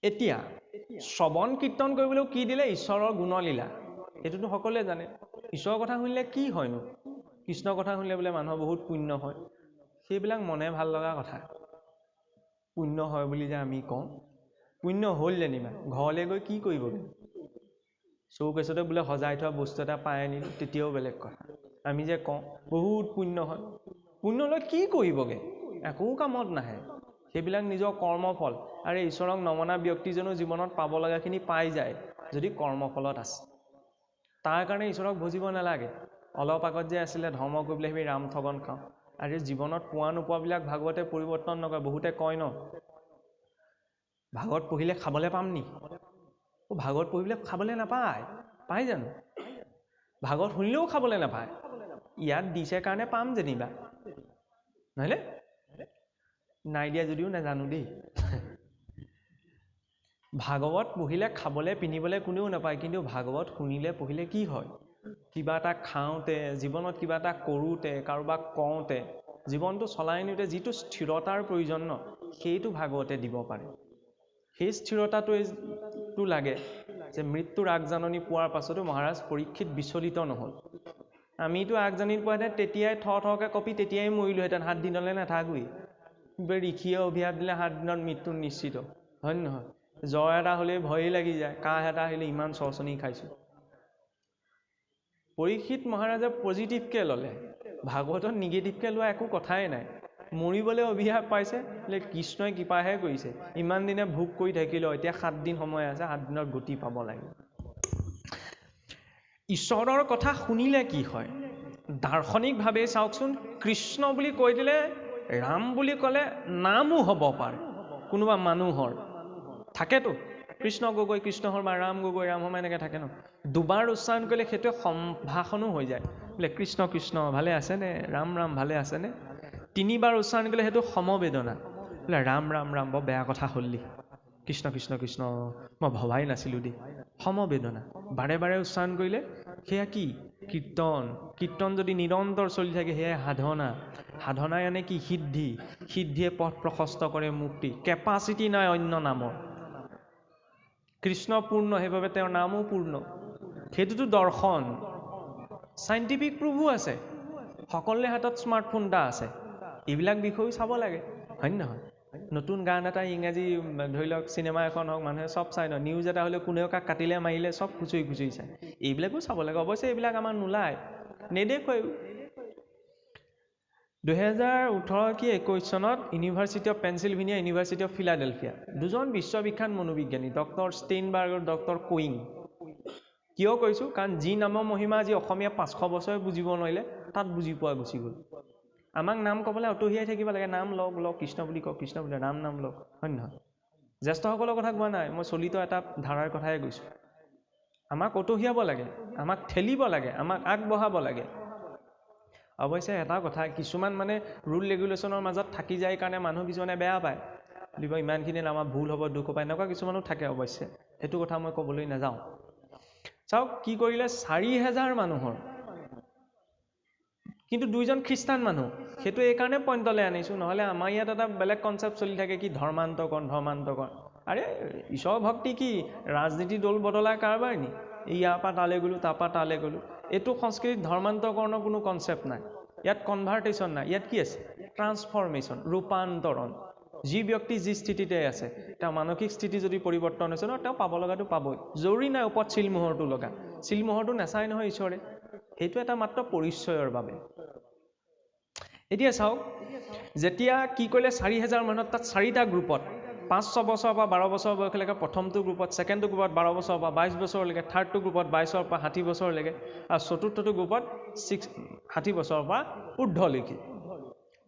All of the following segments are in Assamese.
এতিয়া শ্ৰৱণ কীৰ্তন কৰিবলৈও কি দিলে? ঈশ্বৰৰ গুণলীলা। এইটোতো সকলোৱে জানে। ঈশ্বৰৰ কথা শুনিলে কি হয়নো? কৃষ্ণৰ কথা শুনিলে বোলে মানুহৰ বহুত পুণ্য হয়। সেইবিলাক মনে ভাল লগা কথা। পুণ্য হয় বুলি যে আমি কওঁ, পুণ্য হ'ল যেনিবা ঘৰলৈ গৈ কি কৰিবগৈ? চৌকেছতে বোলে সজাই থোৱা বস্তু এটা পাই আনিলোঁ, তেতিয়াও বেলেগ কথা। আমি যে কওঁ বহুত পুণ্য হয়, পুণ্য লৈ কি কৰিবগৈ? একো কামত নাহে। সেইবিলাক নিজৰ কৰ্মফল। আৰু ঈশ্বৰক নমনা ব্যক্তিজনো জীৱনত পাব লগাখিনি পাই যায় যদি কৰ্মফলত আছে। তাৰ কাৰণে ঈশ্বৰক বুজিব নালাগে। অলপ আগত যে আছিলে ধৰ্ম কৰিবলৈ আমি ৰাম ঠগন খাওঁ, আৰু জীৱনত পোৱা নোপোৱাবিলাক ভাগৱতে পৰিৱৰ্তন নকৰে। বহুতে কয় ন, ভাগৱত পঢ়িলে খাবলৈ পাম নি? ভাগৱত পঢ়িলে খাবলৈ নাপায়। পায় জানো? ভাগৱত শুনিলেও খাবলৈ নাপায়। ইয়াত দিছে কাৰণে পাম যেনিবা, নহয়নে? নাই দিয়া যদিও নাজানো দেই। ভাগৱত পঢ়িলে খাবলৈ পিন্ধিবলৈ কোনেও নাপায়, কিন্তু ভাগৱত শুনিলে পঢ়িলে কি হয়? কিবা এটা খাওঁতে, জীৱনত কিবা এটা কৰোঁতে, কাৰোবাক কওঁতে, জীৱনটো চলাই নিওঁতে যিটো স্থিৰতাৰ প্ৰয়োজন ন, সেইটো ভাগৱতে দিব পাৰে। সেই স্থিৰতাটো লাগে যে মৃত্যুৰ আগজাননী পোৱাৰ পাছতো মহাৰাজ পৰীক্ষিত বিচলিত নহ'ল। আমিতো আগজাননী পোৱাহেঁতেন তেতিয়াই থৰকৈ কঁপি তেতিয়াই মৰিলোহেঁতেন, 7 দিনলৈ নাথাকোৱেই। ঋষিয়ে অভিশাপ দিলে 7 দিনত মৃত্যু নিশ্চিত, হয় নে নহয়? জ্বৰ এটা হ'লেই ভয়েই লাগি যায়, কাহ এটা আহিলে ইমান চৰচনি খাইছোঁ। পৰীক্ষিত মহাৰাজে পজিটিভকৈ ল'লে, ভাগৱতত নিগেটিভকৈ লোৱা একো কথাই নাই। মৰিবলৈ অভিশাপ পাইছে বোলে কৃষ্ণই কৃপাহে কৰিছে, ইমান দিনে ভোগ কৰি থাকিলেও এতিয়া 7 দিন সময় আছে, 7 দিনত গতি পাব লাগে। ঈশ্বৰৰ কথা শুনিলে কি হয়? দাৰ্শনিকভাৱে চাওকচোন, কৃষ্ণ বুলি কৈ দিলে, ৰাম বুলি ক'লে নামো হ'ব পাৰে কোনোবা মানুহৰ। থাকেতো কৃষ্ণ গগৈ, কৃষ্ণ শৰ্মা, ৰাম গগৈ, ৰাম শৰ্মা, এনেকৈ থাকে ন। দুবাৰ উচ্চাৰণ কৰিলে সেইটোৱে সম্ভাষণো হৈ যায়, বোলে কৃষ্ণ কৃষ্ণ ভালে আছেনে, ৰাম ৰাম ভালে আছেনে। 3বাৰ উচ্চাৰণ কৰিলে সেইটো সমবেদনা, বোলে ৰাম ৰাম ৰাম বৰ বেয়া কথা হ'ল দেই, কৃষ্ণ কৃষ্ণ কৃষ্ণ মই ভবাই নাছিলোঁ দেই, সমবেদনা। বাৰে বাৰে উচ্চাৰণ কৰিলে সেয়া কি? কীৰ্তন। কীৰ্তন যদি নিৰন্তৰ চলি থাকে সেয়াই সাধনা। সাধনা মানে কি? সিদ্ধি। সিদ্ধিয়ে পথ প্ৰশস্ত কৰে মুক্তি। কেপাচিটি নাই অন্য নামৰ। কৃষ্ণ পূৰ্ণ, সেইবাবে তেওঁৰ নামো পূৰ্ণ। সেইটোতো দৰ্শন। চাইণ্টিফিক প্ৰুফো আছে, সকলোৰে হাতত স্মাৰ্টফোন এটা আছে। এইবিলাক বিষয়েও চাব লাগে, হয় নহয়? নতুন গান এটা ইংৰাজী ধৰি লওক চিনেমা এখন হওক, মানুহে চব চাই ন। নিউজ এটা হ'লে কোনেও কাক কাটিলে মাৰিলে চব খুচৰি খুচৰি চায়। এইবিলাকো চাব লাগে। অৱশ্যে এইবিলাক আমাৰ নোলায়, নেদেখুৱায়ো। 2018 কি 21 চনত university of Pennsylvania, university of Philadelphia, দুজন বিশ্ববিখ্যাত মনোবিজ্ঞানী ডক্টৰ ষ্টেইনবাৰ্গ আৰু ডক্টৰ কুইং। কিয় কৈছোঁ? কাৰণ যি নামৰ মহিমা আজি অসমীয়া 500 বছৰে বুজিব নোৱাৰিলে, তাত বুজি পোৱা গুচি গ'ল। আমাক নাম ক'বলৈ অতহিয়াই থাকিব লাগে, নাম লওক লওক, কৃষ্ণ বুলি কওক, কৃষ্ণ বুলি ৰাম নাম লওক, হয় নহয়? জ্যেষ্ঠসকলৰ কথা কোৱা নাই, মই চলিত এটা ধাৰাৰ কথাই কৈছোঁ। আমাক অতহিয়াব লাগে, আমাক ঠেলিব লাগে, আমাক আগবঢ়াব লাগে। অৱশ্যে এটা কথা, কিছুমান মানে ৰুল ৰেগুলেশ্যনৰ মাজত থাকি যায় কাৰণে মানুহ কিছুমানে বেয়া পায়, দিব ইমানখিনি আমাৰ ভুল হ'ব, দুখ হ'ব, এনেকুৱা কিছুমানো থাকে। অৱশ্যে সেইটো কথা মই ক'বলৈ নাযাওঁ। চাওক কি কৰিলে, 4000 মানুহৰ, কিন্তু 2জন খ্ৰীষ্টান মানুহ। সেইটো এইকাৰণে পইণ্টলৈ আনিছোঁ, নহ'লে আমাৰ ইয়াত এটা বেলেগ কনচেপ্ট চলি থাকে, কি ধৰ্মান্তকৰণ ধৰ্মান্তকৰণ। আৰে ঈশ্বৰ ভক্তি কি ৰাজনীতি দল বদলাৰ কাৰবাৰ নি? ইয়াৰ পৰা তালৈ গ'লোঁ, তাৰ পৰা তালৈ গ'লোঁ। এইটো সংস্কৃতিত ধৰ্মান্তকৰণৰ কোনো কনচেপ্ট নাই। ইয়াত কনভাৰ্টেশ্যন নাই। ইয়াত কি আছে? ট্ৰান্সফৰ্মেশ্যন, ৰূপান্তৰণ। যি ব্যক্তি যি স্থিতিতে আছে, তেওঁ মানসিক স্থিতি যদি পৰিৱৰ্তন হৈছে ন, তেওঁ পাব লগাটো পাবই। জৰুৰী নাই ওপৰত চিলমোহৰটো লগা, চিলমোহৰটো নাচায় নহয় ঈশ্বৰে। সেইটো এটা মাত্ৰ পৰিচয়ৰ বাবে। এতিয়া চাওক, যেতিয়া কি কৰিলে, 4000 মানুহত তাত 4টা গ্ৰুপত, 5-6 বছৰৰ পৰা 12 বছৰ বয়সলৈকে প্ৰথমটো গ্ৰুপত, ছেকেণ্ডটো গ্ৰুপত 12 বছৰৰ পৰা 22 বছৰলৈকে, থাৰ্ডটো গ্ৰুপত 22ৰ পৰা 60 বছৰলৈকে, আৰু চতুৰ্থটো গ্ৰুপত 60 বছৰৰ পৰা ঊৰ্ধ্বলৈকে।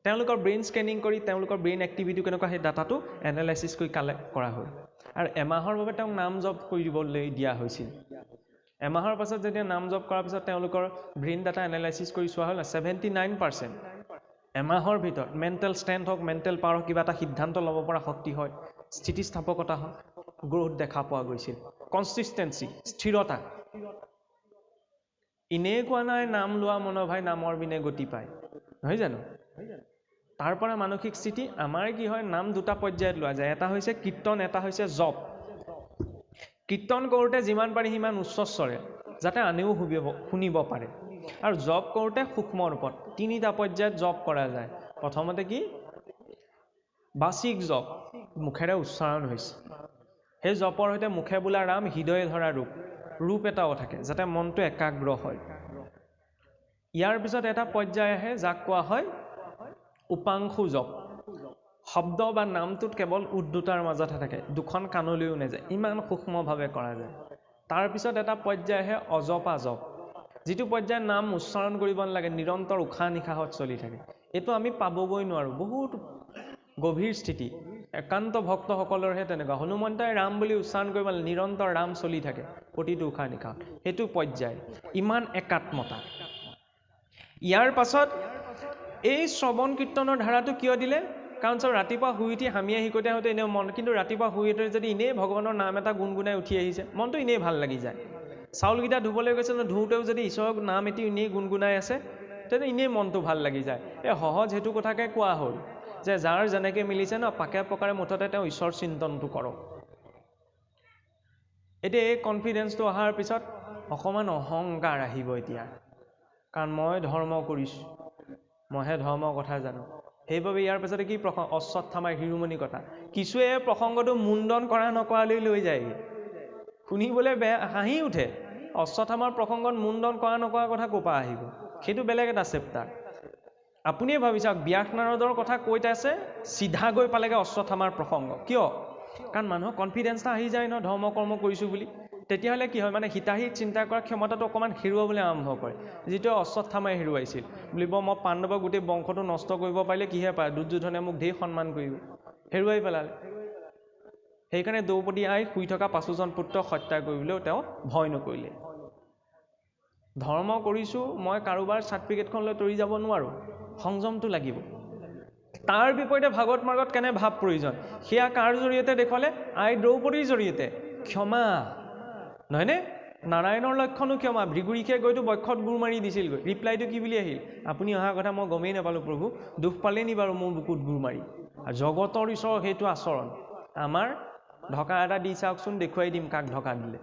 তেওঁলোকৰ ব্ৰেইন স্কেনিং কৰি তেওঁলোকৰ ব্ৰেইন এক্টিভিটি কেনেকুৱা সেই ডাটাটো এনালাইচিছ কৰি কালেক্ট কৰা হ'ল। আৰু এমাহৰ বাবে তেওঁক নাম জপ কৰি দিবলৈ দিয়া হৈছিল। এমাহৰ পাছত যেতিয়া নাম জপ কৰাৰ পিছত তেওঁলোকৰ ব্ৰেইন ডাটা এনালাইচিছ কৰি চোৱা হ'ল, 79% এমাহৰ ভিতৰত মেণ্টেল ষ্ট্ৰেংথ হওক, মেণ্টেল পাৱাৰ হওক, কিবা এটা সিদ্ধান্ত ল'ব পৰা শক্তি হয়, স্থিতিস্থাপকতা হওক, গ্ৰ'থ দেখা পোৱা গৈছিল। কনচিষ্টেঞ্চি, স্থিৰতা। এনেই কোৱা নাই নাম লোৱা মনোভাই নামৰ বিনে গতি পায়, নহয় জানো? তাৰ পৰা মানসিক স্থিতি আমাৰ কি হয়, নাম 2টা পৰ্যায়ত লোৱা যায়। এটা হৈছে কীৰ্তন, এটা হৈছে জপ। কীৰ্তন কৰোঁতে যিমান পাৰি সিমান উচ্চস্বৰে যাতে আনেও শুনিব পাৰে আৰু জপ কৰোঁতে সূক্ষ্ম ৰূপত 3টা পৰ্যায়ত জপ কৰা যায় প্ৰথমতে কি বাচিক জপ মুখেৰে উচ্চাৰণ হৈছে সেই জপৰ সৈতে মুখে বোলা ৰাম হৃদয়ে ধৰা ৰূপ এটাও থাকে যাতে মনটো একাগ্ৰ হয় ইয়াৰ পিছত এটা পৰ্যায় আহে যাক কোৱা হয় উপাংশু জপ শব্দ বা নামটোত কেৱল উদ্ধতাৰ মাজতে থাকে দুখন কাণলৈও নাযায় ইমান সূক্ষ্মভাৱে কৰা যায় তাৰ পিছত এটা পৰ্যায় আহে অজপা জপ যিটো পৰ্যায়ৰ নাম উচ্চাৰণ কৰিব নালাগে নিৰন্তৰ উশাহ নিশাহত চলি থাকে এইটো আমি পাবগৈ নোৱাৰো বহুত গভীৰ স্থিতি একান্ত ভক্তসকলৰহে তেনেকুৱা হনুমন্তই ৰাম বুলি উচ্চাৰণ কৰিব নিৰন্তৰ ৰাম চলি থাকে প্ৰতিটো উশাহ নিশাহত সেইটো পৰ্যায় ইমান একাত্মতা ইয়াৰ পাছত এই শ্ৰৱণ কীৰ্তনৰ ধাৰাটো কিয় দিলে কাৰণ চব ৰাতিপুৱা শুই উঠি হামিয়াই শিকোতে হতে এনেও মন কিন্তু ৰাতিপুৱা শুই উঠি যদি এনেই ভগৱানৰ নাম এটা গুণগুণাই উঠি আহিছে মনটো এনেই ভাল লাগি যায় চাউলকেইটা ধুবলৈ গৈছে ন ধুওঁতেও যদি ঈশ্বৰৰ নাম এটি এনেই গুণগুণাই আছে তেনে এনেই মনটো ভাল লাগি যায় এই সহজ সেইটো কথাকে কোৱা হ'ল যে যাৰ যেনেকৈ মিলিছে ন পাকে প্ৰকাৰে মুঠতে তেওঁ ঈশ্বৰ চিন্তনটো কৰক এতিয়া এই কনফিডেন্সটো অহাৰ পিছত অকণমান অহংকাৰ আহিব এতিয়া কাৰণ মই ধৰ্ম কৰিছোঁ মইহে ধৰ্মৰ কথা জানো সেইবাবে ইয়াৰ পিছতে কি প্ৰসংগ অশ্বত্থামাৰ শিৰোমণি কথা কিছুৱে প্ৰসংগটো মুণ্ডন কৰা নকৰালৈ লৈ যায়গৈ শুনিবলৈ বেয়া হাঁহি উঠে অশ্বত্থামাৰ প্ৰসংগত মুণ্ডন কৰা নকৰা কথা ক'ৰ পৰা আহিব সেইটো বেলেগ এটা চেপ্টাৰ আপুনিয়ে ভাবি চাওক ব্যাস নাৰদৰ কথা কৈতে আছে চিধা গৈ পালেগে অশ্বত্থামাৰ প্ৰসংগ কিয় কাৰণ মানুহৰ কনফিডেন্স এটা আহি যায় ন ধৰ্ম কৰ্ম কৰিছোঁ বুলি তেতিয়াহ'লে কি হয় মানে হিতাহিত চিন্তা কৰাৰ ক্ষমতাটো অকণমান হেৰুৱাবলৈ আৰম্ভ কৰে যিটো অশ্বত্থামাই হেৰুৱাইছিল বুলিব মই পাণ্ডৱৰ গোটেই বংশটো নষ্ট কৰিব পাৰিলে কিহে পায় দুৰ্যোধনে মোক ধেৰ সন্মান কৰিব হেৰুৱাই পেলালে সেইকাৰণে দ্ৰৌপদী আই শুই থকা 5জন পুত্ৰক হত্যা কৰিবলৈও তেওঁ ভয় নকৰিলে ধৰ্ম কৰিছোঁ মই কাৰোবাৰ চাৰ্টিফিকেটখন লৈ তৰি যাব নোৱাৰোঁ সংযমটো লাগিব তাৰ বিপৰীতে ভাগৱত মাৰ্গত কেনে ভাৱ প্ৰয়োজন সেয়া কাৰ জৰিয়তে দেখুৱালে আই দ্ৰৌপদীৰ জৰিয়তে ক্ষমা নহয়নে নাৰায়ণৰ লক্ষণো ক্ষমা ভৃগুৰীকে গৈতো বক্ষত গুৰ মাৰি দিছিলগৈ ৰিপ্লাইটো কি বুলি আহিল আপুনি অহা কথা মই গমেই নাপালোঁ প্ৰভু দুখ পালে নি বাৰু মোৰ বুকুত গুৰ মাৰি জগতৰ ঈশ্বৰৰ সেইটো আচৰণ আমাৰ ঢকা এটা দি চাওকচোন দেখুৱাই দিম কাক ঢকা দিলে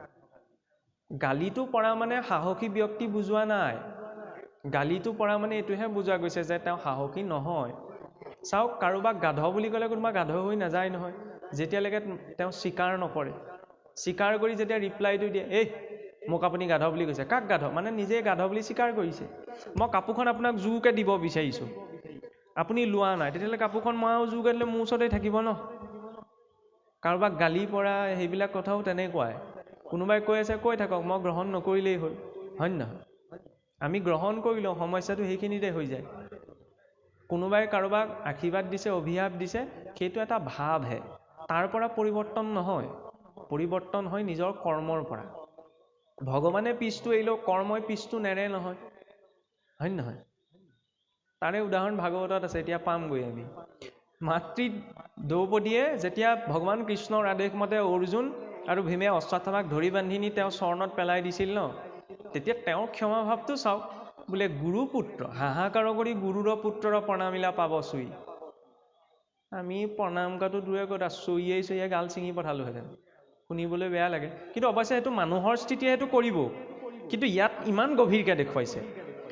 গালিটো পৰা মানে সাহসী ব্যক্তি বুজোৱা নাই গালিটো পৰা মানে এইটোহে বুজোৱা গৈছে যে তেওঁ সাহসী নহয় চাওক কাৰোবাক গাধ বুলি ক'লে কোনোবা গাধ হৈ নাযায় নহয় যেতিয়ালৈকে তেওঁ স্বীকাৰ নকৰে স্বীকাৰ কৰি যেতিয়া ৰিপ্লাইটো দিয়ে এই মোক আপুনি গাধ বুলি কৈছে কাক গাধ মানে নিজে গাধ বুলি স্বীকাৰ কৰিছে মই কাপোৰখন আপোনাক জোৰকৈ দিব বিচাৰিছোঁ আপুনি লোৱা নাই তেতিয়াহ'লে কাপোৰখন মই আৰু জোৰকৈ দিলে মোৰ ওচৰতে থাকিব ন কাৰোবাক গালি পৰা সেইবিলাক কথাও তেনেকুৱাই কোনোবাই কৈ আছে কৈ থাকক মই গ্ৰহণ নকৰিলেই হ'ল হয় নহয় আমি গ্ৰহণ কৰিলোঁ সমস্যাটো সেইখিনিতে হৈ যায় কোনোবাই কাৰোবাক আশীৰ্বাদ দিছে অভিশাপ দিছে সেইটো এটা ভাৱহে তাৰ পৰা পৰিৱৰ্তন নহয় পৰিৱৰ্তন হয় নিজৰ কৰ্মৰ পৰা ভগৱানে পিছটো এৰিলেও কৰ্মই পিছটো নেৰে নহয় হয় নহয় তাৰে উদাহৰণ ভাগৱতত আছে এতিয়া পামগৈ আমি মাতৃ দ্ৰৌপদীয়ে যেতিয়া ভগৱান কৃষ্ণৰ আদেশ মতে অৰ্জুন আৰু ভীমে অশ্বত্থামাক ধৰি বান্ধি নি তেওঁ চৰণত পেলাই দিছিল ন তেতিয়া তেওঁৰ ক্ষমা ভাৱটো চাওক বোলে গুৰু পুত্ৰ হাহাকাৰ কৰি গুৰুৰ পুত্ৰৰ প্ৰণামিলা পাব চুই আমি প্ৰণাম কৰাটো দূৰে কথা চুইয়ে গাল ছিঙি পঠালোহেঁতেন শুনিবলৈ বেয়া লাগে কিন্তু অৱশ্যে সেইটো মানুহৰ স্থিতিয়ে সেইটো কৰিব কিন্তু ইয়াত ইমান গভীৰকৈ দেখুৱাইছে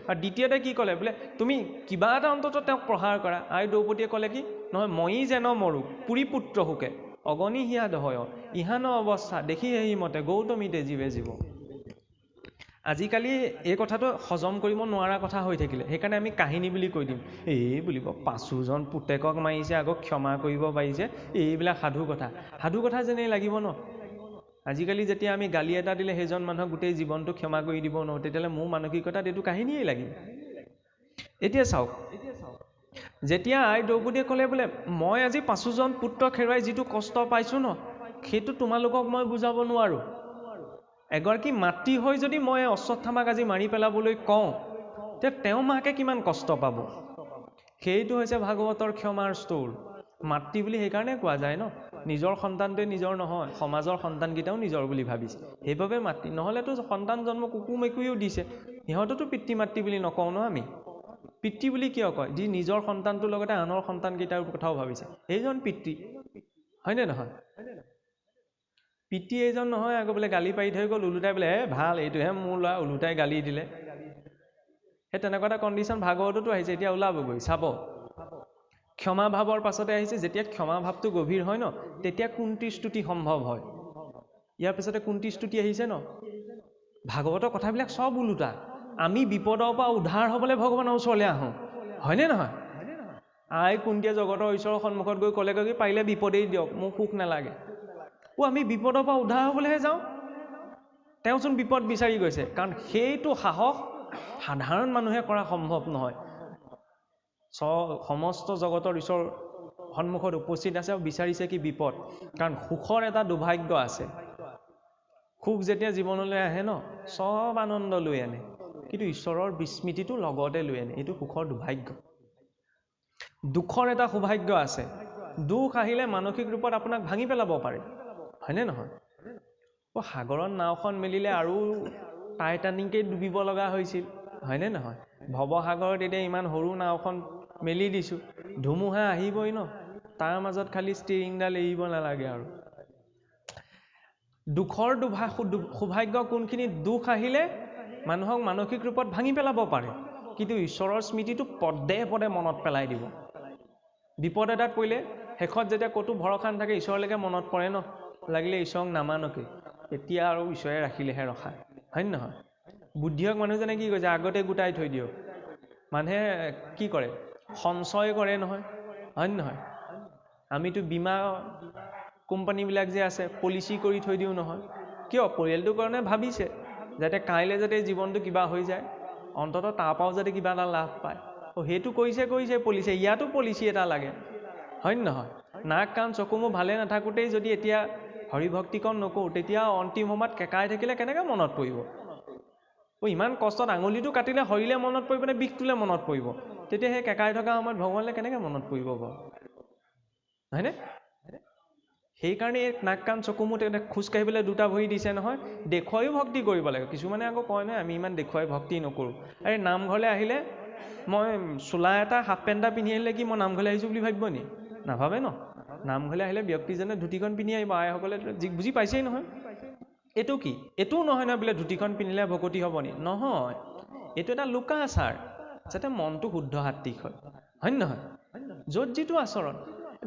আৰু দ্বিতীয়তে কি ক'লে বোলে তুমি কিবা এটা অন্ততঃ তেওঁক প্ৰহাৰ কৰা আই দ্ৰৌপদীয়ে ক'লে কি নহয় ময়ি যেন মৰো পুৰী পুত্ৰ সুকে অগণি হিয়া দহয় ইহান অৱস্থা দেখি সেই মতে গৌতমীতে জীৱে জীৱ আজিকালি এই কথাটো হজম কৰিব নোৱাৰা কথা হৈ থাকিলে সেইকাৰণে আমি কাহিনী বুলি কৈ দিম এই বুলিব 5জন পুতেকক মাৰিছে আকৌ ক্ষমা কৰিব পাৰিছে এইবিলাক সাধু কথা যেনেই লাগিব ন আজিকালি যেতিয়া আমি গালি এটা দিলে সেইজন মানুহক গোটেই জীৱনটো ক্ষমা কৰি দিব নোৱাৰোঁ তেতিয়াহ'লে মোৰ মানসিকতাত এইটো কাহিনীয়েই লাগিব এতিয়া চাওক যেতিয়া আই দ্ৰৌপদীয়ে ক'লে বোলে মই আজি 5জন পুত্ৰক হেৰুৱাই যিটো কষ্ট পাইছোঁ ন সেইটো তোমালোকক মই বুজাব নোৱাৰোঁ এগৰাকী মাতৃ হৈ যদি মই অশ্বত্থামাক আজি মাৰি পেলাবলৈ কওঁ তেতিয়া তেওঁ মাকে কিমান কষ্ট পাব সেইটো হৈছে ভাগৱতৰ ক্ষমাৰ স্তোৰ মাতৃ বুলি সেইকাৰণে কোৱা যায় ন নিজৰ সন্তানটোৱে নিজৰ নহয় সমাজৰ সন্তানকেইটাও নিজৰ বুলি ভাবিছে সেইবাবে মাতৃ নহ'লেতো সন্তান জন্ম কুকুৰ মেকুৰীও দিছে সিহঁততো পিতৃ মাতৃ বুলি নকওঁ ন আমি পিতৃ বুলি কিয় কয় যি নিজৰ সন্তানটোৰ লগতে আনৰ সন্তানকেইটাৰ কথাও ভাবিছে সেইজন পিতৃ হয়নে নহয় পিতৃ এইজন নহয় আকৌ বোলে গালি পাৰি থৈ গ'ল, ওলোটাই বোলে ভাল এইটোহে মোৰ ল'ৰা, ওলোটাই গালি দিলে। সেই তেনেকুৱা এটা কণ্ডিশ্যন ভাগৱততো আহিছে, এতিয়া ওলাবগৈ চাব। ক্ষমা ভাৱৰ পাছতে আহিছে, যেতিয়া ক্ষমা ভাৱটো গভীৰ হয় ন, তেতিয়া কুন্তীৰ স্তুতি সম্ভৱ হয়। ইয়াৰ পিছতে কুন্তীৰ স্তুতি আহিছে ন। ভাগৱতৰ কথাবিলাক চব ওলোটা। আমি বিপদৰ পৰা উদ্ধাৰ হ'বলৈ ভগৱানৰ ওচৰলৈ আহোঁ, হয়নে নহয়? আই কুন্তীয়ে জগতৰ ঈশ্বৰৰ সন্মুখত গৈ ক'লেগৈ কি পাৰিলে বিপদেই দিয়ক, মোক সুখ নালাগে। আমি বিপদৰ পৰা উদ্ধাৰ হ'বলৈহে যাওঁ, তেওঁচোন বিপদ বিচাৰি গৈছে। কাৰণ সেইটো সাহস সাধাৰণ মানুহে কৰা সম্ভৱ নহয়। সমস্ত জগতৰ ঈশ্বৰ সন্মুখত উপস্থিত আছে আৰু বিচাৰিছে কি বিপদ। কাৰণ সুখৰ এটা দুৰ্ভাগ্য আছে। সুখ যেতিয়া জীৱনলৈ আহে ন, চব আনন্দ লৈ আনে, কিন্তু ঈশ্বৰৰ বিস্মৃতিটো লগতে লৈ আনে। এইটো সুখৰ দুৰ্ভাগ্য। দুখৰ এটা সৌভাগ্য আছে। দুখ আহিলে মানসিক ৰূপত আপোনাক ভাঙি পেলাব পাৰে, হয়নে নহয়? সাগৰত নাওখন মেলিলে আৰু টাইটানিকেই ডুবিব লগা হৈছিল, হয়নে নহয়? ভৱসাগৰত এতিয়া ইমান সৰু নাওখন মেলি দিছোঁ, ধুমুহা আহিবই ন, তাৰ মাজত খালি ষ্টিৰিংডাল এৰিব নালাগে আৰু। দুখৰ সৌভাগ্য কোনখিনি? দুখ আহিলে মানুহক মানসিক ৰূপত ভাঙি পেলাব পাৰে, কিন্তু ঈশ্বৰৰ স্মৃতিটো পদে পদে মনত পেলাই দিব। বিপদ এটাত পৰিলে শেষত যেতিয়া ক'তো ভৰসা নাথাকে, ঈশ্বৰলৈকে মনত পৰে ন, লাগিলে ঈশ্বৰক নামানকে, এতিয়া আৰু ঈশ্বৰে ৰাখিলেহে ৰখা, হয়নে নহয়? বুদ্ধিয়ক মানুহজনে কি কৈছে? আগতে গোটাই থৈ দিয়ক। মানুহে কি কৰে? সঞ্চয় কৰে নহয়, হয়নে নহয়? আমিতো বীমা কোম্পানীবিলাক যে আছে, পলিচি কৰি থৈ দিওঁ নহয়। কিয়? পৰিয়ালটোৰ কাৰণে ভাবিছে যাতে কাইলৈ যাতে জীৱনটো কিবা হৈ যায়, অন্ততঃ তাৰ পৰাও যাতে কিবা এটা লাভ পায়। সেইটো কৰিছে পলিচি, ইয়াতো পলিচি এটা লাগে, হয়নে নহয়? নাক কাণ চকু মোৰ ভালে নাথাকোঁতেই যদি এতিয়া হৰিভক্তিকণ নকৰোঁ, তেতিয়া অন্তিম সময়ত কেকাই থাকিলে কেনেকৈ মনত পৰিব? ইমান কষ্টত আঙুলিটো কাটিলে হৰিলে মনত পৰিব নে বিষটোলে মনত পৰিব? তেতিয়া সেই কেকাই থকা সময়ত ভগৱানলৈ কেনেকৈ মনত পৰিব বাৰু, হয়নে? সেইকাৰণে এই নাক কাণ চকু মুঠ খোজকাঢ়িবলৈ দুটা ভৰি দিছে নহয়, দেখুৱাইও ভক্তি কৰিব লাগে। কিছুমানে আকৌ কয় নহয় আমি ইমান দেখুৱাই ভক্তি নকৰোঁ। আৰে নামঘৰলৈ আহিলে মই চোলা এটা হাফ পেণ্ট এটা পিন্ধি আহিলে কি মই নামঘৰলৈ আহিছোঁ বুলি ভাবিব নি? নাভাবে ন। নামঘৰলৈ আহিলে ব্যক্তিজনে ধুতিখন পিন্ধি আহিব। আইসকলে বুজি পাইছেই নহয়। এইটো কি? এইটোও নহয় নহয় বোলে ধুতিখন পিন্ধিলে ভকতি হ'ব নি? নহয়, এইটো এটা লোকাচাৰ, যাতে মনটো শুদ্ধ সাত্বিক হয়, হয়নে নহয়? য'ত যিটো আচৰণ।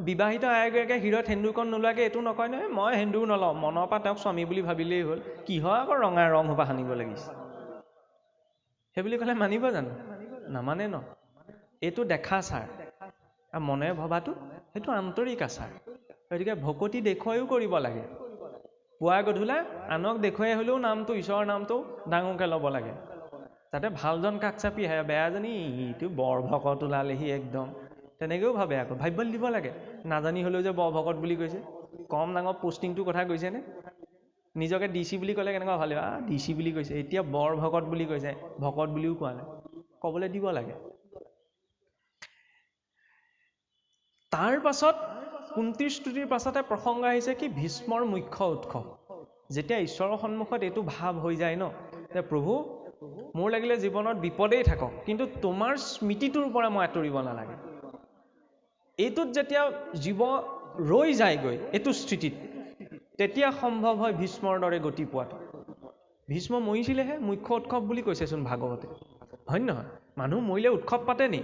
বিবাহিত আইগৰাকীয়ে শিৰত সেন্দুৰকণ নোলোৱাকৈ এইটো নকয় নহয় মই সেন্দুৰ নলওঁ, মনৰ পৰা তেওঁক স্বামী বুলি ভাবিলেই হ'ল, কিহৰ আকৌ ৰঙা ৰং সোপা সানিব লাগিছে, সেই বুলি ক'লে মানিব জানো? নামানে ন। এইটো দেখা চাৰ, আৰু মনে ভবাটো সেইটো আন্তৰিক আচাৰ। গতিকে ভকতি দেখুৱাইও কৰিব লাগে। পুৱা গধূলা আনক দেখুৱাই হ'লেও নামটো, ঈশ্বৰৰ নামটো ডাঙৰকৈ ল'ব লাগে, যাতে ভালজন কাষ চাপি আহে, বেয়াজনী ইটো বৰ ভকত ওলালেহি একদম, তেনেকৈও ভাবে। আকৌ ভাবিবলৈ দিব লাগে, নাজানি হ'লেও যে বৰ ভকত বুলি কৈছে, কম ডাঙৰ পোষ্টিংটোৰ কথা কৈছেনে? নিজকে DC বুলি ক'লে কেনেকুৱা ভালে, DC বুলি কৈছে, এতিয়া বৰ ভকত বুলি কৈছে, ভকত বুলিও কোৱা নাই, ক'বলৈ দিব লাগে। তাৰ পাছত কুন্তীৰ স্তুতিৰ পাছতে প্ৰসংগ আহিছে কি? ভীষ্মৰ মুখ্য উৎসৱ। যেতিয়া ঈশ্বৰৰ সন্মুখত এইটো ভাৱ হৈ যায় ন, যে প্ৰভু মোৰ লাগিলে জীৱনত বিপদেই থাকক, কিন্তু তোমাৰ স্মৃতিটোৰ পৰা মই আঁতৰিব নালাগে। এইটোত যেতিয়া জীৱ ৰৈ যায়গৈ এইটো স্থিতিত, তেতিয়া সম্ভৱ হয় ভীষ্মৰ দৰে গতি পোৱাটো। ভীষ্ম মৰিছিলেহে, মুখ্য উৎসৱ বুলি কৈছেচোন ভাগৱতে, হয়নে নহয়? মানুহ মৰিলে উৎসৱ পাতে নি?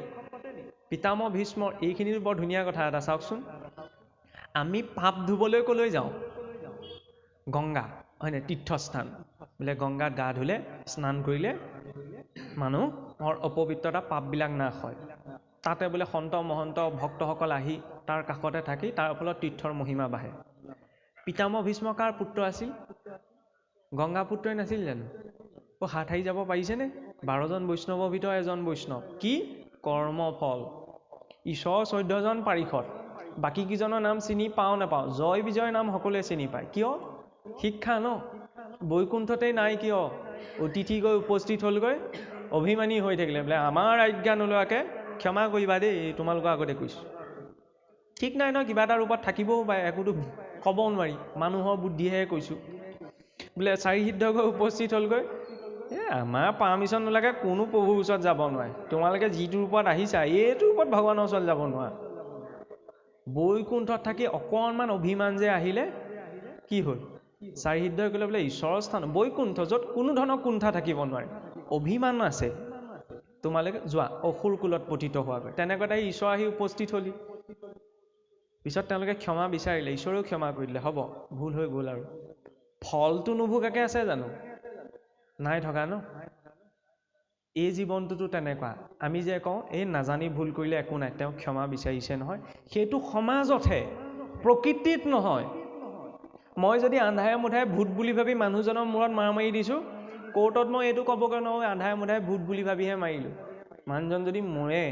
পিতামহ ভীষ্মৰ, এইখিনিতো বৰ ধুনীয়া কথা এটা চাওকচোন। আমি পাপ ধুবলৈ ক'লৈ যাওঁ? গংগা, হয়নে? তীৰ্থস্থান বোলে গংগাত গা ধুলে, স্নান কৰিলে মানুহৰ অপবিত্ৰতা পাপবিলাক নাশ হয়। তাতে বোলে সন্ত মহন্ত ভক্তসকল আহি তাৰ কাষতে থাকি তাৰ ফলত তীৰ্থৰ মহিমা বাঢ়ে। পিতামহ ভীষ্ম কাৰ পুত্ৰ আছিল? গংগা পুত্ৰই নাছিল জানো? হাত সাৰি যাব পাৰিছেনে? 12জন বৈষ্ণৱৰ ভিতৰত এজন বৈষ্ণৱ। কি? কৰ্মফল। ঈশ্বৰ 14জন পাৰিষদ, বাকী কেইজনৰ নাম চিনি পাওঁ নাপাওঁ, জয় বিজয়ৰ নাম সকলোৱে চিনি পায়। কিয়? শিক্ষা ন। বৈকুণ্ঠতেই নাই কিয়? অতিথি গৈ উপস্থিত হ'লগৈ, অভিমানী হৈ থাকিলে, বোলে আমাৰ আজ্ঞা নোলোৱাকৈ ক্ষমা কৰিবা দেই, তোমালোকৰ আগতে কৈছোঁ। ঠিক নাই নহয়, কিবা এটা ৰূপত থাকিবও পাৰে, একোতো ক'ব নোৱাৰি, মানুহৰ বুদ্ধিহে কৈছোঁ। বোলে চাৰি সিদ্ধ গৈ উপস্থিত হ'লগৈ, আমাৰ পাৰ্মিশ্যন নোলাগে কোনো প্ৰভুৰ ওচৰত যাব নোৱাৰে, তোমালোকে যিটো ৰূপত আহিছা এইটো ৰূপত ভগৱানৰ ওচৰত যাব নোৱাৰা। বৈকুণ্ঠত থাকি অকণমান অভিমান যে আহিলে কি হ'ল? চাৰি হৃদয় ক'লে বোলে ঈশ্বৰৰ স্থান বৈকুণ্ঠ, য'ত কোনো ধৰণৰ কুণ্ঠা থাকিব নোৱাৰে। অভিমান আছে, তোমালোকে যোৱা অসুৰ কুলত পতিত হোৱাগৈ। তেনেকৈ তাই ঈশ্বৰ আহি উপস্থিত হলি। পিছত তেওঁলোকে ক্ষমা বিচাৰিলে, ঈশ্বৰেও ক্ষমা কৰি দিলে, হ'ব ভুল হৈ গ'ল আৰু। ফলটো নুভোগাকে আছে জানো? নাই থকা ন? এই জীৱনটোতো তেনেকুৱা। আমি যে কওঁ এই নাজানি ভুল কৰিলে একো নাই, তেওঁ ক্ষমা বিচাৰিছে নহয়, সেইটো সমাজতহে, প্ৰকৃতিত নহয়। মই যদি আন্ধাৰে মুধাৰে ভূত বুলি ভাবি মানুহজনৰ মূৰত মাৰ মাৰি দিছোঁ, কোৰ্টত মই এইটো ক'বগৈ নহয় আন্ধাৰে মুধাৰে ভূত বুলি ভাবিহে মাৰিলোঁ। মানুহজন যদি মৰে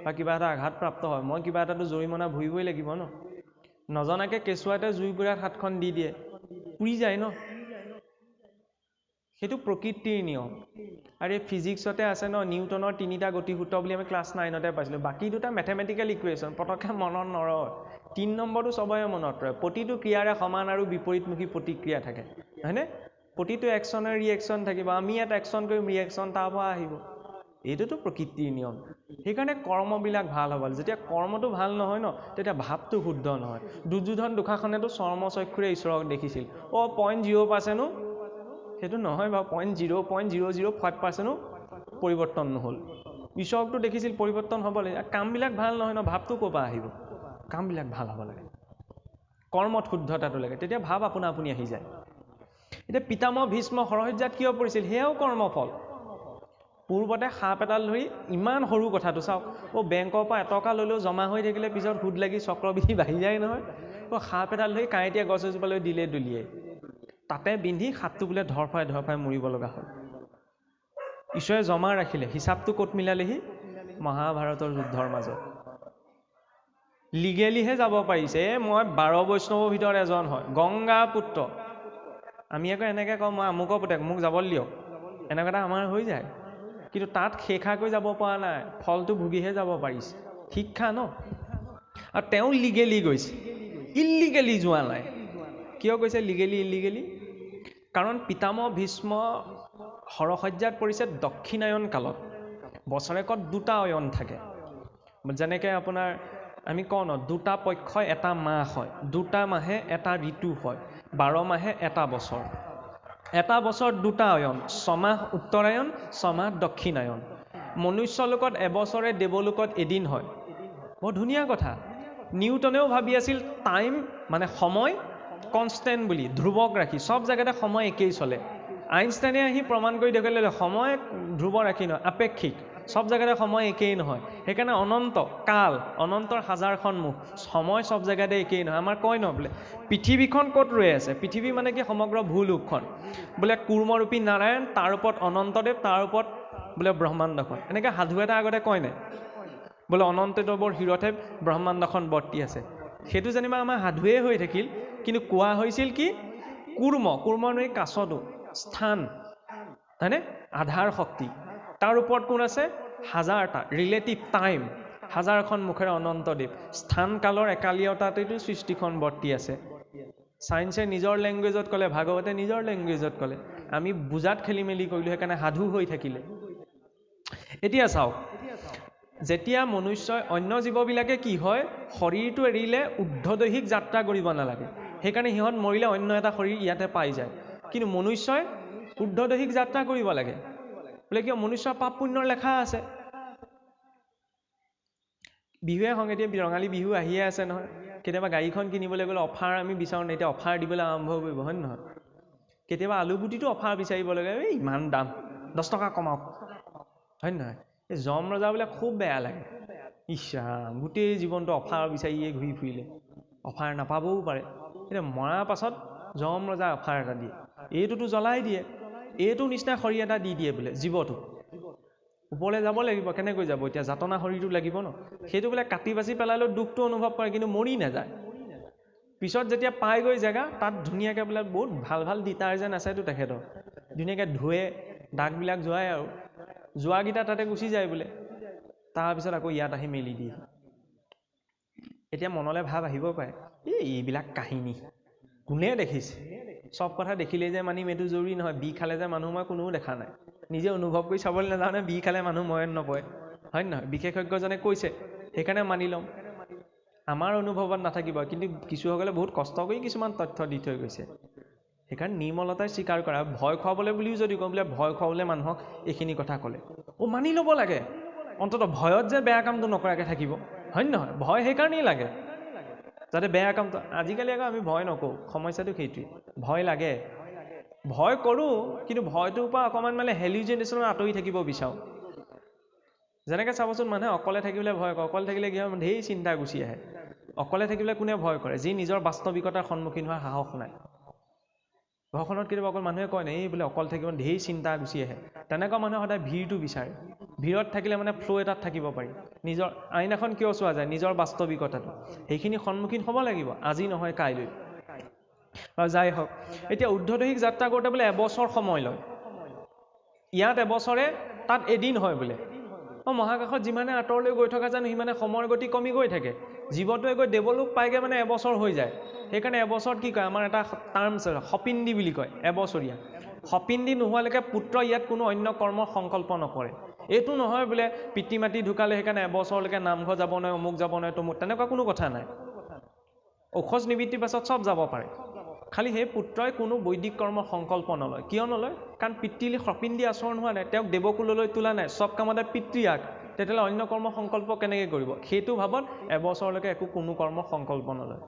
বা কিবা এটা আঘাতপ্ৰাপ্ত হয়, মই কিবা এটাতো জৰিমনা ভৰিবই লাগিব ন? নজনাকৈ কেঁচুৱাতে জুইকুৰাত হাতখন দি দিয়ে, পুৰি যায় ন? সেইটো প্ৰকৃতিৰ নিয়ম। আৰু এই ফিজিক্সতে আছে ন, নিউটনৰ 3টা গতিসূত্ৰ বুলি আমি ক্লাছ 9তে পাইছিলোঁ। বাকী 2টা মেথমেটিকেল ইকুৱেশ্যন, পটককৈ মনত নৰয়। 3 নম্বৰটো চবৰে মনত ৰয়। প্ৰতিটো ক্ৰিয়াৰে সমান আৰু বিপৰীতমুখী প্ৰতিক্ৰিয়া থাকে, হয়নে? প্ৰতিটো একশ্যনৰ ৰিয়েকশ্যন থাকিব। আমি ইয়াত একশ্যন কৰিম, ৰিয়েকশ্যন তাৰ পৰা আহিব। এইটোতো প্ৰকৃতিৰ নিয়ম। সেইকাৰণে কৰ্মবিলাক ভাল হ'ব। যেতিয়া কৰ্মটো ভাল নহয় ন, তেতিয়া ভাৱটো শুদ্ধ নহয়। দুৰ্যোধন দুঃশাসনেতো চৰ্মচক্ষুৰে ঈশ্বৰক দেখিছিল। 0.0%ও সেইটো নহয় বাৰু, 0.005%ও পৰিৱৰ্তন নহ'ল। ঈশ্বৰকতো দেখিছিল, পৰিৱৰ্তন হ'ব লাগে। কামবিলাক ভাল নহয় ন, ভাৱটো ক'ৰ পৰা আহিব? কামবিলাক ভাল হ'ব লাগে, কৰ্মত শুদ্ধতাটো লাগে, তেতিয়া ভাৱ আপোনা আপুনি আহি যায়। এতিয়া পিতামহ ভীষ্ম শৰশয্যাত কিয় পৰিছিল? সেয়াও কৰ্মফল। পূৰ্বতে সাপ এডাল ধৰি, ইমান সৰু কথাটো চাওক, বেংকৰ পৰা এটকা ল'লেও জমা হৈ থাকিলে পিছত সুদ লাগি চক্ৰবৃদ্ধি বাঢ়ি যায় নহয়। সাপ এডাল ধৰি কাঁইটীয়া গছ এজোপালৈ দিলে দলিয়াই, তাতে বিন্ধি সাপটো বোলে ধৰফাই মৰিব লগা হ'ল। ঈশ্বৰে জমা ৰাখিলে, হিচাপটো ক'ত মিলালেহি? মহাভাৰতৰ যুদ্ধৰ মাজত। লিগেলিহে যাব পাৰিছে। মই 12 বৈষ্ণৱৰ ভিতৰত এজন হয়, গংগা পুত্ৰ। আমি আকৌ এনেকৈ কওঁ মই আমুকৰ পুতেক, মোক যাবলৈ দিয়ক, এনেকুৱা এটা আমাৰ হৈ যায়। কিন্তু তাত সেইখাকৈ যাব পৰা নাই, ফলটো ভুগিহে যাব পাৰিছে। শিক্ষা ন? আৰু তেওঁ লিগেলি গৈছে, ইলিগেলি যোৱা নাই। কিয় কৈছে লিগেলি ইলিগেলি? কাৰণ পিতামহ ভীষ্ম শৰশয্যাত পৰিছে দক্ষিণায়ন কালত। বছৰেকত 2টা অয়ন থাকে। যেনেকৈ আপোনাৰ আমি কওঁ ন, 2টা পক্ষই এটা মাহ হয়, 2টা মাহে এটা ঋতু হয়, 12 মাহে এটা বছৰ। এটা বছৰ 2টা অয়ন, 6 মাহ উত্তৰায়ণ, 6 মাহ দক্ষিণায়ন। মনুষ্যলোকত এবছৰে, দেৱলোকত এদিন হয়। বৰ ধুনীয়া কথা। নিউটনেও ভাবি আছিল টাইম মানে সময় কনষ্টেণ্ট বুলি, ধ্ৰুৱক ৰাখি, চব জেগাতে সময় একেই চলে। আইনষ্টাইনে আহি প্ৰমাণ কৰি দেখুৱালে সময় ধ্ৰুৱ ৰাখি নহয়, আপেক্ষিক, চব জেগাতে সময় একেই নহয়। সেইকাৰণে অনন্ত কাল, অনন্তৰ হাজাৰখন মুখ, সময় চব জেগাতে একেই নহয়। আমাৰ কয় ন বোলে পৃথিৱীখন ক'ত ৰৈ আছে? পৃথিৱী মানে কি? সমগ্ৰ ভূলোকখন। বোলে কুৰ্মৰূপী নাৰায়ণ, তাৰ ওপৰত অনন্তদেৱ, তাৰ ওপৰত বোলে ব্ৰহ্মাণ্ডখন। এনেকৈ সাধু এটা আগতে কয় নাই, বোলে অনন্তদেৱৰ শিৰতহে ব্ৰহ্মাণ্ডখন বৰ্তি আছে। সেইটো যেনিবা আমাৰ সাধুৱে হৈ থাকিল, কিন্তু কোৱা হৈছিল কি? কুৰ্মৰ কাছটো স্থান, হয়নে? আধাৰ শক্তি, তাৰ ওপৰত কোন আছে? হাজাৰটা, ৰিলেটিভ টাইম, হাজাৰখন মুখেৰে অনন্তদেৱ। স্থান কালৰ একালীয়তাতেতো সৃষ্টিখন বৰ্তি আছে। চায়েন্সে নিজৰ লেংগুৱেজত ক'লে, ভাগৱতে নিজৰ লেংগুৱেজত ক'লে। আমি বুজাত খেলি মেলি কৰিলোঁ, সেইকাৰণে সাধু হৈ থাকিলে। এতিয়া চাওক, যেতিয়া মনুষ্যই, অন্য জীৱবিলাকে কি হয়, শৰীৰটো এৰিলে ঊৰ্ধ্বদৈহিক যাত্ৰা কৰিব নালাগে, সেইকাৰণে সিহঁত মৰিলে অন্য এটা শৰীৰ ইয়াতে পাই যায়। কিন্তু মনুষ্যই ঊৰ্ধ্বদৈহিক যাত্ৰা কৰিব লাগে বোলে কিয়? মনুষ্যৰ পাপ পুণ্যৰ লেখা আছে। বিহুৱে সংগীতে ৰঙালী বিহু আহিয়ে আছে নহয়। কেতিয়াবা গাড়ীখন কিনিবলৈ গ'লে অফাৰ আমি বিচাৰোঁ, এতিয়া অফাৰ দিবলৈ আৰম্ভ কৰিব, হয় নহয়? কেতিয়াবা আলুগুটিটো অফাৰ বিচাৰিব লাগে, ইমান দাম, 10 টকা কমাওক, হয় নহয়? এই যম ৰজা বোলে খুব বেয়া লাগে, ইচ্ছা গোটেই জীৱনটো অফাৰ বিচাৰিয়ে ঘূৰি ফুৰিলে, অফাৰ নাপাবও পাৰে। এতিয়া মৰাৰ পাছত যম ৰজা অফাৰ এটা দিয়ে, এইটোতো জ্বলাই দিয়ে, এইটো নিচিনা শৰীৰ এটা দি দিয়ে বোলে জীৱটো। ওপৰলৈ যাব লাগিব, কেনেকৈ যাব? এতিয়া যাতনা শৰীৰটো লাগিব ন, সেইটো বোলে কাটি বাচি পেলালেও দুখটো অনুভৱ কৰে, কিন্তু মৰি নাযায়। পিছত যেতিয়া পায়গৈ জেগা, তাত ধুনীয়াকৈ বোলে বহুত ভাল ভাল ডিটাৰজেণ্ট আছেতো তেখেতৰ, ধুনীয়াকৈ ধুৱে, দাগবিলাক যোৱাই, আৰু যোৱাকেইটা তাতে গুচি যায় বোলে। তাৰপিছত আকৌ ইয়াত আহি মেলি দিয়ে। এতিয়া মনলৈ ভাৱ আহিব পাৰে, এইবিলাক কাহিনী কোনে দেখিছে? চব কথা দেখিলেই যে মানিম এইটো জৰুৰী নহয়। বি খালে যে মানুহ মই কোনেও দেখা নাই, নিজে অনুভৱ কৰি চাবলৈ নাযাওঁ, বি খালে মানুহ মৰণ নপৰে, হয় নহয়? বিশেষজ্ঞজনে কৈছে, সেইকাৰণে মানি ল'ম। আমাৰ অনুভৱত নাথাকিব, কিন্তু কিছুসকলে বহুত কষ্ট কৰি কিছুমান তথ্য দি থৈ গৈছে। সেইকাৰণে নিৰ্মলতাই স্বীকাৰ কৰা, ভয় খুৱাবলৈ বুলিও যদি কওঁ বোলে ভয় খুৱাবলৈ মানুহক এইখিনি কথা ক'লে মানি ল'ব লাগে, অন্ততঃ ভয়ত যে বেয়া কামটো নকৰাকৈ থাকিব, হয় নহয়? ভয় সেইকাৰণেই লাগে যাতে বেয়া কামটো, আজিকালি আকৌ আমি ভয় নকৰোঁ, সমস্যাটো সেইটোৱেই, ভয় লাগে, ভয় কৰোঁ কিন্তু ভয়টোৰ পৰা অকণমান মানে হেলিউজিনেশ্যনত আঁতৰি থাকিব বিচাৰোঁ। যেনেকৈ চাবচোন মানুহে অকলে থাকিবলৈ ভয় কৰে, অকলে থাকিলে কি হয় ঢেৰ চিন্তা গুচি আহে। অকলে থাকিবলৈ কোনে ভয় কৰে? যি নিজৰ বাস্তৱিকতাৰ সন্মুখীন হোৱাৰ সাহস নাই। ঘৰখনত কেতিয়াবা অকল মানুহে কয় নাই এই বোলে অকল থাকিব ঢেৰ চিন্তা গুচি আহে, তেনেকুৱা মানুহে সদায় ভিৰটো বিচাৰে। ভিৰত থাকিলে মানে ফ্ল' এটাত থাকিব পাৰি। নিজৰ আইনাখন কিয় চোৱা যায়? নিজৰ বাস্তৱিকতাটো, সেইখিনি সন্মুখীন হ'ব লাগিব, আজি নহয় কাইলৈ। আৰু যাই হওক, এতিয়া ঊৰ্ধ্বদৈহিক যাত্ৰা কৰোঁতে বোলে এবছৰ সময় লয়, ইয়াত এবছৰে তাত এদিন হয় বোলে। মহাকাশত যিমানে আঁতৰলৈ গৈ থকা জানো সিমানে সময়ৰ গতি কমি গৈ থাকে, জীৱটোৱে গৈ দেৱলোক পাইগে মানে এবছৰ হৈ যায়। সেইকাৰণে এবছৰত কি কয়, আমাৰ এটা টাৰ্ম আছে সপিণ্ডি বুলি কয়, এবছৰীয়া। সপিণ্ডি নোহোৱালৈকে পুত্ৰ ইয়াত কোনো অন্য কৰ্মৰ সংকল্প নকৰে। এইটো নহয় বোলে পিতৃ মাতৃ ঢুকালে সেইকাৰণে এবছৰলৈকে নামঘৰ যাব নোৱাৰে, অমুক যাব নোৱাৰে, তমুক, তেনেকুৱা কোনো কথা নাই। ঔষধ নিবৃত্তিৰ পাছত চব যাব পাৰে, খালি সেই পুত্ৰই কোনো বৈদিক কৰ্মৰ সংকল্প নলয়। কিয় নলয়? কাৰণ পিতৃলৈ সপিণ্ডি আচৰণ হোৱা নাই, তেওঁক দেৱকুললৈ তোলা নাই, চব কামতে পিতৃয়াগ, তেতিয়াহ'লে অন্য কৰ্ম সংকল্প কেনেকৈ কৰিব? সেইটো ভাবত এবছৰলৈকে একো কোনো কৰ্ম সংকল্প নলয়।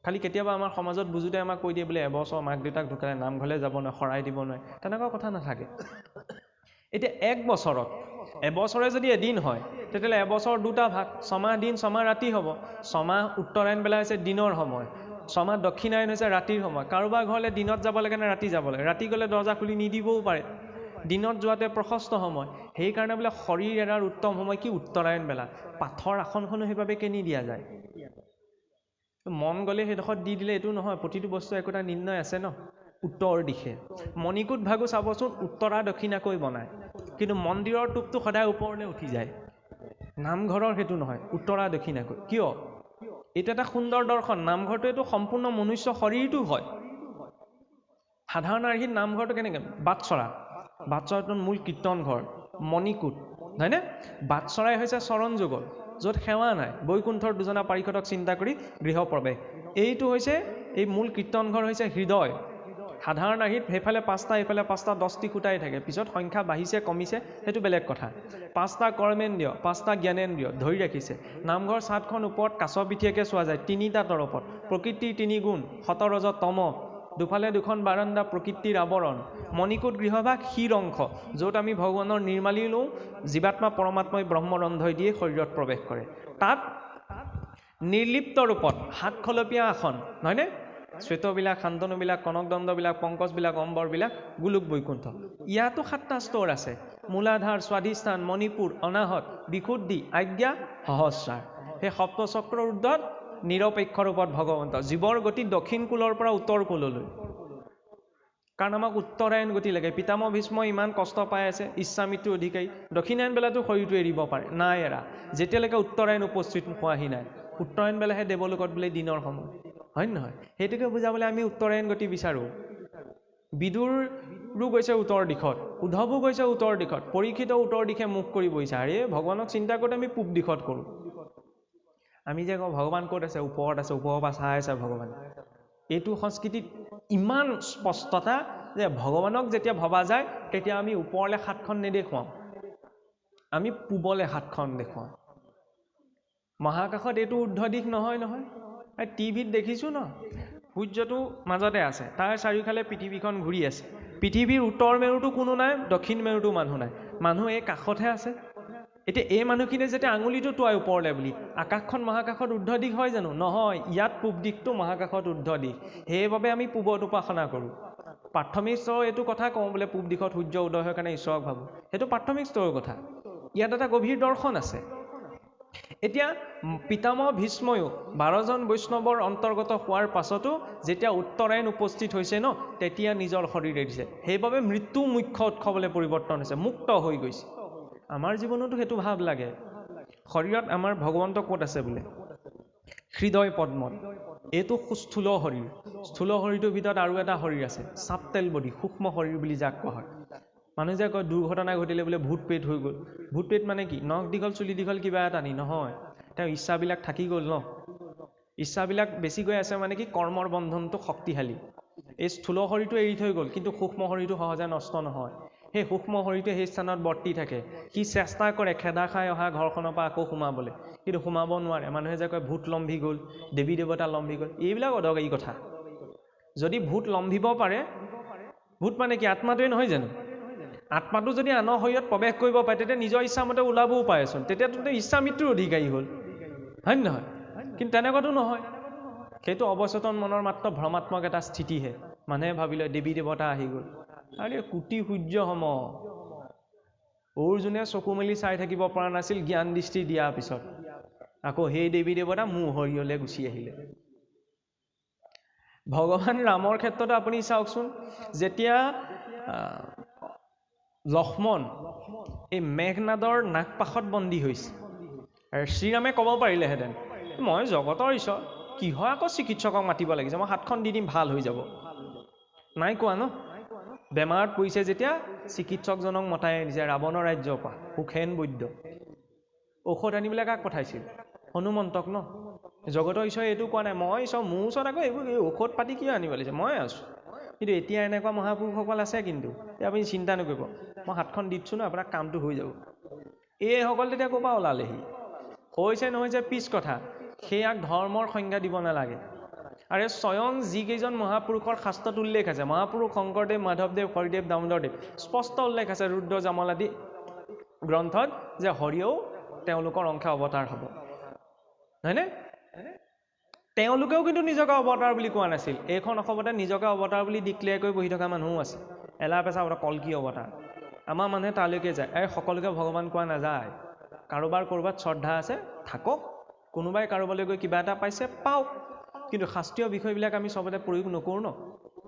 খালি কেতিয়াবা আমাৰ সমাজত বুজোতে আমাক কৈ দিয়ে বোলে এবছৰ মাক দেউতাক ঢুকালে নামঘৰলৈ যাব নোৱাৰে, শৰাই দিব নোৱাৰে, তেনেকুৱা কথা নাথাকে। এতিয়া এক বছৰত এবছৰে যদি এদিন হয় তেতিয়াহ'লে এবছৰ দুটা ভাগ, 6 মাহ দিন 6 মাহ ৰাতি হ'ব। 6 মাহ উত্তৰায়ণ বেলা হৈছে দিনৰ সময়, 6 মাহ দক্ষিণায়ন হৈছে ৰাতিৰ সময়। কাৰোবাৰ ঘৰলৈ দিনত যাব লাগে নে ৰাতি যাব লাগে? ৰাতি গ'লে দৰ্জা খুলি নিদিবও পাৰে, দিনত যোৱাতে প্ৰশস্ত সময়। সেইকাৰণে বোলে শৰীৰ এৰাৰ উত্তম সময় কি? উত্তৰায়ণ বেলা। পাঠৰ আসনখনো সেইবাবে কেনি দিয়া যায়, মন গ'লে সেইডোখৰত দি দিলে এইটো নহয়, প্ৰতিটো বস্তু একোটা নিৰ্ণয় আছে ন। উত্তৰ দিশে মণিকূট ভাগো চাবচোন উত্তৰা দক্ষিণাকৈ বনায়, কিন্তু মন্দিৰৰ টোপটো সদায় ওপৰলৈ উঠি যায়। নামঘৰৰ সেইটো নহয়, উত্তৰা দক্ষিণাকৈ। কিয়? এইটো এটা সুন্দৰ দৰ্শন। নামঘৰটো এইটো সম্পূৰ্ণ মনুষ্য শৰীৰটো হয়। সাধাৰণ আৰ্হিত নামঘৰটো কেনেকৈ? বাটচৰাটো মূল কীৰ্তন ঘৰ, মণিকূট, হয়নে? বাটচৰাই হৈছে চৰণ যুগল, য'ত সেৱা নাই, বৈকুণ্ঠৰ দুজনা পাৰিষদক চিন্তা কৰি গৃহপ্ৰৱেশ। এইটো হৈছে এই মূল কীৰ্তন ঘৰ হৈছে হৃদয়। সাধাৰণ আৰ্হিত সেইফালে 5টা এইফালে 5টা 10টি খুঁটাই থাকে, পিছত সংখ্যা বাঢ়িছে কমিছে সেইটো বেলেগ কথা। 5টা কৰ্মেন্দ্ৰিয় 5টা জ্ঞানেন্দ্ৰিয় ধৰি ৰাখিছে। নামঘৰ ছাদখন ওপৰত কাছ পিঠিয়াকৈ চোৱা যায়, 3টা তৰপত, প্ৰকৃতিৰ 3 গুণ, সত ৰজ তম, দুফালে 2খন বাৰাণ্ডা, প্ৰকৃতিৰ আৱৰণ। মণিকূট গৃহভাগ শিৰ অংশ, য'ত আমি ভগৱানৰ নিৰ্মালি লওঁ, জীৱাত্মা পৰমাত্মাই ব্ৰহ্মৰন্ধই দিয়ে শৰীৰত প্ৰৱেশ কৰে। তাত নিৰ্লিপ্ত ৰূপত 7 খলপীয়া আসন, নহয়নে? শ্বেতবিলাক, শান্তনুবিলাক, কনকদণ্ডবিলাক, পংকজবিলাক, অম্বৰবিলাক, গোলোক বৈকুণ্ঠ। ইয়াতো 7টা স্তৰ আছে, মূলাধাৰ, স্বাধিষ্ঠান, মণিপুৰ, অনাহত, বিশুদ্ধি, আজ্ঞা, সহস্ৰাৰ। সেই সপ্তচক্ৰৰ ঊৰ্ধত নিৰপেক্ষ ৰূপত ভগৱন্ত, জীৱৰ গতি দক্ষিণ কোলৰ পৰা উত্তৰ কোললৈ। কাৰণ আমাক উত্তৰায়ণ গতি লাগে। পিতামহ ভীষ্মই ইমান কষ্ট পাই আছে, ইচ্ছা মৃত্যুৰ অধিকাৰী, দক্ষিণায়ন বেলাটো শৰীৰটো এৰিব পাৰে, নাই এৰা, যেতিয়ালৈকে উত্তৰায়ণ উপস্থিত হোৱাহি নাই। উত্তৰায়ণ বেলাহে দেৱলোকত বোলে দিনৰ সময়, হয় নহয়? সেইটোকে বুজাবলৈ আমি উত্তৰায়ণ গতি বিচাৰোঁ। বিদুৰো গৈছে উত্তৰ দিশত, উদ্ধৱো গৈছে উত্তৰ দিশত, পৰীক্ষিত উত্তৰ দিশে মুখ কৰি বহিছে। আৰে ভগৱানক চিন্তা কৰোঁতে আমি পূব দিশত কৰোঁ। আমি যে কওঁ ভগৱান ক'ত আছে? ওপৰত আছে, ওপৰৰ পৰা চাই আছে ভগৱান। এইটো সংস্কৃতিত ইমান স্পষ্টতা যে ভগৱানক যেতিয়া ভবা যায় তেতিয়া আমি ওপৰলৈ হাতখন নেদেখুৱাওঁ, আমি পূবলৈ হাতখন দেখুৱাওঁ। মহাকাশত এইটো ঊৰ্ধ্ব দিশ নহয় নহয়। টিভিত দেখিছোঁ ন, সূৰ্যটো মাজতে আছে, তাৰ চাৰিওফালে পৃথিৱীখন ঘূৰি আছে। পৃথিৱীৰ উত্তৰ মেৰুটো কোনো নাই, দক্ষিণ মেৰুটো মানুহ নাই, মানুহ এই কাষতহে আছে। এতিয়া এই মানুহখিনিয়ে যেতিয়া আঙুলিটো টোৱাই ওপৰলৈ বুলি, আকাশখন মহাকাশত ঊৰ্ধ্ব দিশ হয় জানো? নহয়, ইয়াত পূব দিশটো মহাকাশত ঊৰ্ধ্ব দিশ, সেইবাবে আমি পূবত উপাসনা কৰোঁ। প্ৰাথমিক স্তৰৰ এইটো কথা কওঁ বোলে পূব দিশত সূৰ্য উদয় হয় কাৰণে ঈশ্বৰক ভাবোঁ, সেইটো প্ৰাথমিক স্তৰৰ কথা। ইয়াত এটা গভীৰ দৰ্শন আছে। এতিয়া পিতামহ ভীষ্ময়ো 12জন বৈষ্ণৱৰ অন্তৰ্গত হোৱাৰ পাছতো যেতিয়া উত্তৰায়ণ উপস্থিত হৈছে ন, তেতিয়া নিজৰ শৰীৰ এৰিছে। সেইবাবে মৃত্যু মুখ্য উৎসৱলৈ পৰিৱৰ্তন হৈছে, মুক্ত হৈ গৈছে। আমাৰ জীৱনতো সেইটো ভাৱ লাগে। শৰীৰত আমাৰ ভগৱন্ত ক'ত আছে বোলে? হৃদয় পদ্মত। এইটো স্থূল শৰীৰ। স্থূল শৰীৰটোৰ ভিতৰত আৰু এটা শৰীৰ আছে, চাপটেল বডি, সূক্ষ্ম শৰীৰ বুলি যাক কোৱা হয়। মানুহে যে কয় দুৰ্ঘটনা ঘটিলে বোলে ভূত প্ৰেত হৈ গ'ল। ভূত প্ৰেত মানে কি? নখ দীঘল চুলি দীঘল কিবা এটা নি নহয়, তেওঁ ইচ্ছাবিলাক থাকি গ'ল ন। ইচ্ছাবিলাক বেছি গৈ আছে মানে কি? কৰ্মৰ বন্ধনটো শক্তিশালী। এই স্থূল শৰীৰটো এৰি থৈ গ'ল, কিন্তু সূক্ষ্ম শৰীৰটো সহজে নষ্ট নহয়। সেই সূক্ষ্ম শৰীৰটোৱে সেই স্থানত বৰ্তি থাকে। সি চেষ্টা কৰে খেদা খাই অহা ঘৰখনৰ পৰা আকৌ সোমাবলৈ, কিন্তু সোমাব নোৱাৰে। মানুহে যে কয় ভূত লম্ভি গ'ল, দেৱী দেৱতা লম্ভি গ'ল, এইবিলাক অদৰকাৰী কথা। যদি ভূত লম্ভিব পাৰে, ভূত মানে কি আত্মাটোৱে নহয় জানো? আত্মাটো যদি আনৰ শৰীৰত প্ৰৱেশ কৰিব পাৰে, তেতিয়া নিজৰ ইচ্ছামতে ওলাবও পাৰেচোন, তেতিয়াতো ইচ্ছা মৃত্যুৰ অধিকাৰী হ'ল, হয় নে নহয়? কিন্তু তেনেকুৱাতো নহয়। সেইটো অৱচেতন মনৰ মাত্ৰ ভ্ৰমাত্মক এটা স্থিতিহে। মানুহে ভাবিলে দেৱী দেৱতা আহি গ'ল। আৰে কোটি সূৰ্য সম, অৰ্জুনে চকু মেলি চাই থাকিব পৰা নাছিল জ্ঞান দৃষ্টি দিয়াৰ পিছত, আকৌ সেই দেৱী দেৱতা মোৰ শৰীৰলৈ গুচি আহিলে। ভগৱান ৰামৰ ক্ষেত্ৰতো আপুনি চাওকচোন, যেতিয়া লক্ষ্মণ এই মেঘনাদৰ নাগপাশত বন্দী হৈছে, আৰু শ্ৰীৰামে ক'ব পাৰিলেহেঁতেন মই জগতৰ ঈশ্বৰ, কিহৰ আকৌ চিকিৎসকক মাতিব লাগিছে, মই হাতখন দি দিম ভাল হৈ যাব। নাই কোৱা ন? বেমাৰত পৰিছে যেতিয়া চিকিৎসকজনক মতাই আনিছে ৰাৱণৰ ৰাজ্যৰ পৰা, সুখেন বৈদ্য। ঔষধ আনিবলৈ কাক পঠাইছিল? হনুমন্তক ন? জগতৰ ঈশ্বৰে এইটো কোৱা নাই মই ঈশ্বৰ, মোৰ ওচৰত আকৌ এইবোৰ ঔষধ পাতি কিয় আনিব লাগিছে, মই আছোঁ। কিন্তু এতিয়া এনেকুৱা মহাপুৰুষসকল আছে, কিন্তু আপুনি চিন্তা নকৰিব, মই হাতখন দিছোঁ ন আপোনাৰ কামটো হৈ যাব। এইসকল তেতিয়া ক'ৰ পৰা ওলালেহি? হৈছে নহয় যে পিছ কথা, সেয়াক ধৰ্মৰ সংজ্ঞা দিব নালাগে। আৰু স্বয়ং যিকেইজন মহাপুৰুষৰ শাস্ত্ৰত উল্লেখ আছে, মহাপুৰুষ শংকৰদেৱ, মাধৱদেৱ, হৰিদেৱ, দামোদৰদেৱ, স্পষ্ট উল্লেখ আছে ৰুদ্ৰ জামল আদি গ্ৰন্থত যে হৰিও তেওঁলোকৰ অংশে অৱতাৰ হ'ব, হয়নে? তেওঁলোকেও কিন্তু নিজকে অৱতাৰ বুলি কোৱা নাছিল। এইখন অসমতে নিজকে অৱতাৰ বুলি ডিক্লেয়াৰ কৰি বহি থকা মানুহো আছে। এলা পেচা কলকি অৱতাৰ। আমাৰ মানুহে তালৈকে যায়। সকলোকে ভগৱান কোৱা নাযায়। কাৰোবাৰ ক'ৰবাত শ্ৰদ্ধা আছে থাকক, কোনোবাই কাৰোবালৈ গৈ কিবা এটা পাইছে পাওক, কিন্তু শাস্ত্ৰীয় বিষয়বিলাক আমি চবতে প্ৰয়োগ নকৰোঁ ন।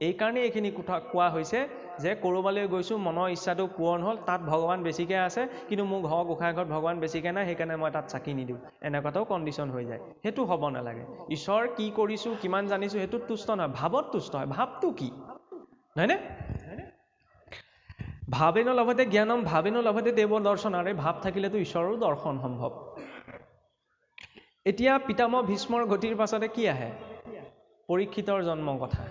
এইকাৰণে এইখিনি কথা কোৱা হৈছে যে ক'ৰবালৈ গৈছোঁ, মনৰ ইচ্ছাটো পূৰণ হ'ল, তাত ভগৱান বেছিকৈ আছে, কিন্তু মোৰ ঘৰৰ গোঁসাই ঘৰত ভগৱান বেছিকৈ নাই, সেইকাৰণে মই তাত চাকি নিদিওঁ, এনেকুৱাটাও কণ্ডিশ্যন হৈ যায়। সেইটো হ'ব নালাগে। ঈশ্বৰ কি কৰিছোঁ, কিমান জানিছোঁ, সেইটোত তুষ্ট নহয়, ভাৱত তুষ্ট হয়। ভাৱটো কি, হয়নে? ভাৱেন লভতে জ্ঞানম ভাৱেন লভতে দেৱ দৰ্শন। আৰু ভাৱ থাকিলেতো ঈশ্বৰৰ দৰ্শন সম্ভৱ। এতিয়া পিতামহ ভীষ্মৰ গতিৰ পাছতে কি আহে? পৰীক্ষিতৰ জন্মৰ কথা।